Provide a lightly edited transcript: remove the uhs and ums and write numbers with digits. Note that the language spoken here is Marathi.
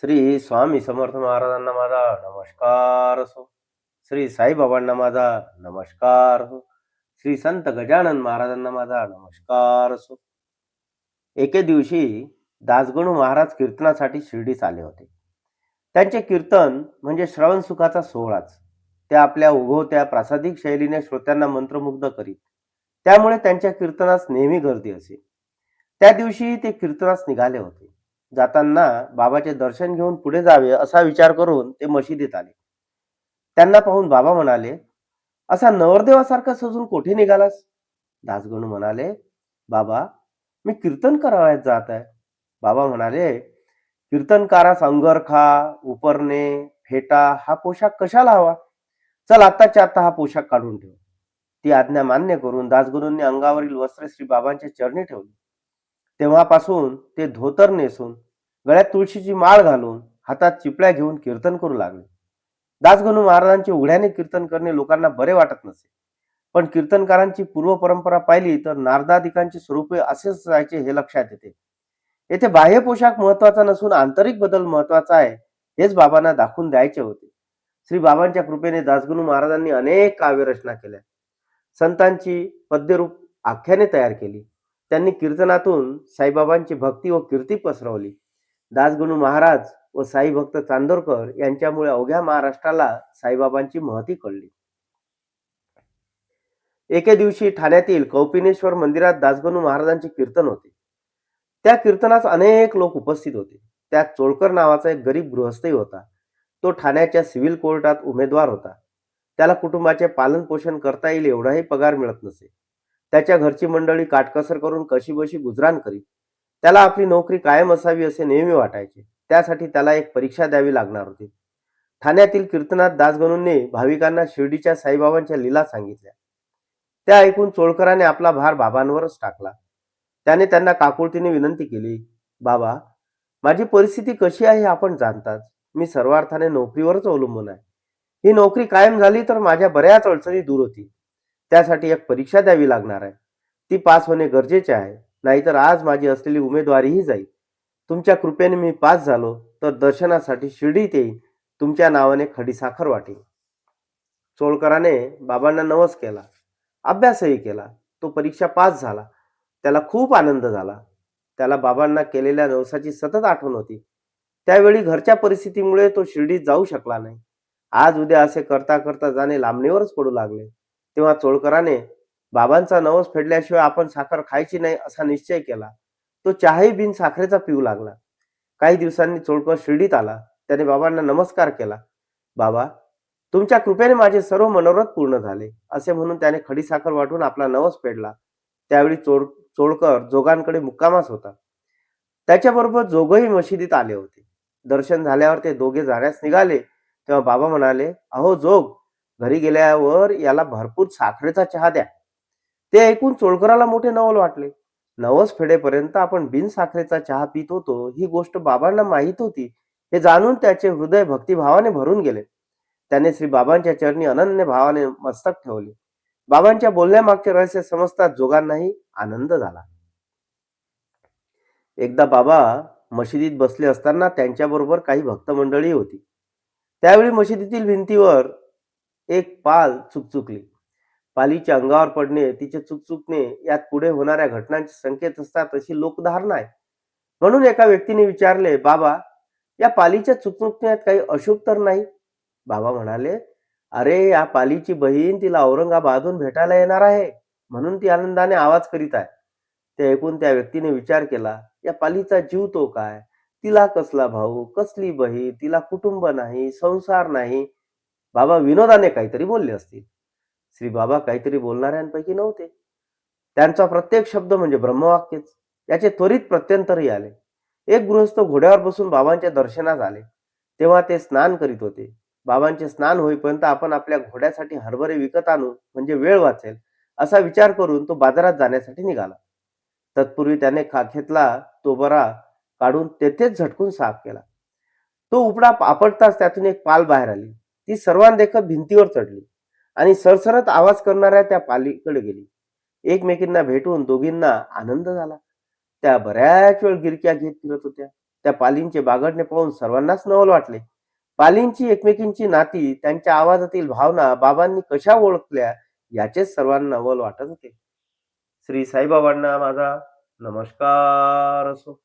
श्री स्वामी समर्थ महाराजांना माझा नमस्कार असो. श्री साईबाबांना माझा नमस्कार हो. श्री संत गजानन महाराजांना माझा नमस्कार असो. एके दिवशी दासगणू महाराज कीर्तनासाठी शिर्डीस आले होते. त्यांचे कीर्तन म्हणजे श्रवण सुखाचा सोहळाच. ते आपल्या उगवत्या प्रासादिक शैलीने श्रोत्यांना मंत्रमुग्ध करीत. त्यामुळे त्यांच्या कीर्तनास नेहमी गर्दी असे. त्या दिवशी ते कीर्तनास निघाले होते. जाताना बाबाचे दर्शन घेऊन पुढे जावे असा विचार करून ते मशिदीत आले. त्यांना पाहून बाबा म्हणाले, "असा नवरदेवासारखा सजून कोठे निघालास?" दासगणू म्हणाले, "बाबा, मी कीर्तन करावयास जात आहे." बाबा म्हणाले, "कीर्तनकारास अंगरखा, उपरणे, फेटा हा पोशाख कशाला हवा? चल आत्ताच्या आत्ता हा पोशाख काढून ठेव." ती आज्ञा मान्य करून दासगणूंनी अंगावरील वस्त्रे श्री बाबांच्या चरणी ठेवली. तेव्हापासून ते धोतर नेसून, गळ्यात तुळशीची माळ घालून, हातात चिपळ्या घेऊन कीर्तन करू लागले. दासगणू महाराजांचे उघड्याने कीर्तन करणे लोकांना बरे वाटत नसे. पण कीर्तनकारांची पूर्व परंपरा पाहिली तर नारदादिकांचे स्वरूप असेच जायचे हे लक्षात येते. येथे बाह्य पोशाख महत्वाचा नसून आंतरिक बदल महत्वाचा आहे, हेच बाबांना दाखवून द्यायचे होते. श्री बाबांच्या कृपेने दासगणू महाराजांनी अनेक काव्यरचना केल्या. संतांची पद्यरूप आख्याने तयार केली. त्यांनी कीर्तनातून साईबाबांची भक्ती व कीर्ती पसरवली. दासगणू महाराज व साई भक्त चांदोरकर यांच्यामुळे अवघ्या महाराष्ट्राला साईबाबांची महती कळली. एके दिवशी ठाण्यातील कौपिनेश्वर मंदिरात दासगणू महाराजांचे कीर्तन होते. त्या कीर्तनास अनेक लोक उपस्थित होते. त्यात चोळकर नावाचा एक गरीब गृहस्थही होता. तो ठाण्याच्या सिव्हिल कोर्टात उमेदवार होता. त्याला कुटुंबाचे पालन पोषण करता येईल एवढाही पगार मिळत नसे. त्याच्या घरची मंडळी काटकसर करून कशीबशी गुजराण करीत. त्याला आपली नोकरी कायम असावी असे नेहमी वाटायचे. त्यासाठी त्याला एक परीक्षा द्यावी लागणार होती. ठाण्यातील कीर्तनात दासगणूंनी भाविकांना शिर्डीच्या साईबाबांच्या लीला सांगितल्या. त्या ऐकून चोळकराने आपला भार बाबांवरच टाकला. त्याने त्यांना काकुळतीने विनंती केली, "बाबा, माझी परिस्थिती कशी आहे हे आपण जाणताच. मी सर्वार्थाने नोकरीवरच अवलंबून आहे. ही नोकरी कायम झाली तर माझ्या बऱ्याच अडचणी दूर होतील. त्यासाठी एक परीक्षा द्यावी लागणार आहे. ती पास होणे गरजेचे आहे. नाहीतर आज माझी असलेली उमेदवारीही जाईल. तुमच्या कृपेने मी पास झालो तर दर्शनासाठी शिर्डीत येईन. तुमच्या नावाने खडीसाखर वाटेन." चोळकराने बाबांना नवस केला. अभ्यासही केला. तो परीक्षा पास झाला. त्याला खूप आनंद झाला. त्याला बाबांना केलेल्या नवसाची सतत आठवण होती. त्यावेळी घरच्या परिस्थितीमुळे तो शिर्डीत जाऊ शकला नाही. आज उद्या असे करता करता जाणे लांबणीवरच पडू लागले. तेव्हा चोळकराने बाबांचा नवस फेडल्याशिवाय आपण साखर खायची नाही असा निश्चय केला. तो चहाही बिन साखरेचा पिऊ लागला. काही दिवसांनी चोळकर शिर्डीत आला. त्याने बाबांना नमस्कार केला. "बाबा, तुमच्या कृपेने माझे सर्व मनोरथ पूर्ण झाले." असे म्हणून त्याने खडीसाखर वाटून आपला नवस फेडला. त्यावेळी चोळकर जोगांकडे मुक्कामास होता. त्याच्याबरोबर जोगही मशिदीत आले होते. दर्शन झाल्यावर ते दोघे जाण्यास निघाले. तेव्हा बाबा म्हणाले, "अहो जोग, घरी गेल्यावर याला भरपूर साखरेचा चहा द्या." ते ऐकून चोळकराला मोठे नवल वाटले. नवस फेडेपर्यंत आपण बिनसाखरेचा चहा पित होतो ही गोष्ट बाबांना माहीत होती. हे जाणून त्याचे हृदय भक्तिभावाने भरून गेले. त्याने श्री बाबांच्या चरणी अनन्य भावाने मस्तक ठेवले. बाबांच्या बोलण्यामागचे रहस्य समजताच जोगांनाही आनंद झाला. एकदा बाबा मशिदीत बसले असताना त्यांच्याबरोबर काही भक्त मंडळी होती. त्यावेळी मशिदीतील भिंतीवर एक पाल चुकचुकली. पालीच्या अंगावर पडणे, तिचे चुकचुकणे यात पुढे होणाऱ्या घटनांचे संकेत असतात अशी लोकधारणा आहे. म्हणून एका व्यक्तीने विचारले, "बाबा, या पालीच्या चुकचुकण्यात काही अशुभ तर नाही?" बाबा म्हणाले, "अरे, या पालीची बहीण तिला औरंगाबादहून भेटायला येणार आहे, म्हणून ती आनंदाने आवाज करीत आहे." ते ऐकून त्या व्यक्तीने विचार केला, या पालीचा जीव तो काय? तिला कसला भाऊ, कसली बहीण, तिला कुटुंब नाही, संसार नाही. बाबा विनोदाने काहीतरी बोलले असतील. श्री बाबा काहीतरी बोलणाऱ्यांपैकी नव्हते. त्यांचा प्रत्येक शब्द म्हणजे ब्रह्मवाक्यच. याचे त्वरित प्रत्यंतरही आले. एक गृहस्थ घोड्यावर बसून बाबांच्या दर्शनास आले. तेव्हा ते स्नान करीत होते. बाबांचे स्नान होईपर्यंत आपण आपल्या घोड्यासाठी हरभरे विकत आणू म्हणजे वेळ वाचेल असा विचार करून तो बाजारात जाण्यासाठी निघाला. तत्पूर्वी त्याने खाखेतला तो बरा काढून तेथेच झटकून साफ केला. तो उपडा आपटताच त्यातून एक पाल बाहेर आली. ती सर्वांदेखत भिंतीवर चढली आणि सरसरत आवाज करणाऱ्या त्या पालीकडे गेली. एकमेकींना भेटून दोघींना आनंद झाला. त्या बऱ्याच वेळ गिरक्या घेत फिरत होत्या. त्या पालींचे बागडणे पाहून सर्वांनाच नवल वाटले. पालींची एकमेकींची नाती, त्यांच्या आवाजातील भावना बाबांनी कशा ओळखल्या याचेच सर्वांना नवल वाटत होते. श्री साईबाबांना माझा नमस्कार असो.